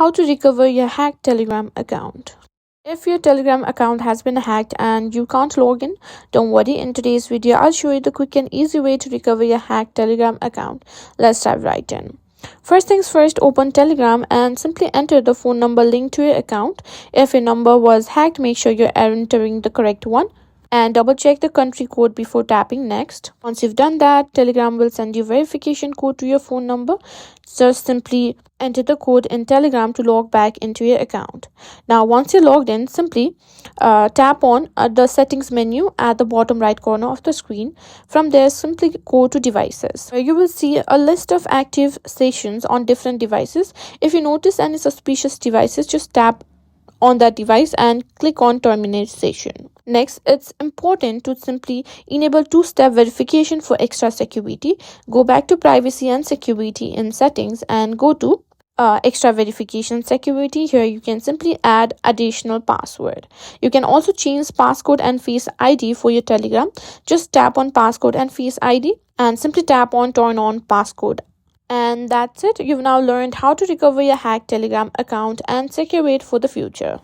how to recover your hacked Telegram account. If your Telegram account has been hacked and you can't log in, don't worry. In today's video, I'll show you the quick and easy way to recover your hacked Telegram account. Let's dive right in. First things first, open Telegram and simply enter the phone number linked to your account. If your number was hacked, make sure you're entering the correct one and double check the country code before tapping next. Once you've done that, Telegram will send you verification code to your phone number. Just simply enter the code in Telegram to log back into your account. Now once you're logged in, simply tap on the settings menu at the bottom right corner of the screen. From there, simply go to devices, where you will see a list of active sessions on different devices. If you notice any suspicious devices, just tap on that device and click on terminate session. Next, it's important to simply enable two-step verification for extra security. Go back to privacy and security in settings and go to extra verification security. Here you can simply add additional password. You can also change passcode and face ID for your Telegram. Just tap on passcode and face ID and simply tap on turn on passcode. And that's it. You've now learned how to recover your hacked Telegram account and secure it for the future.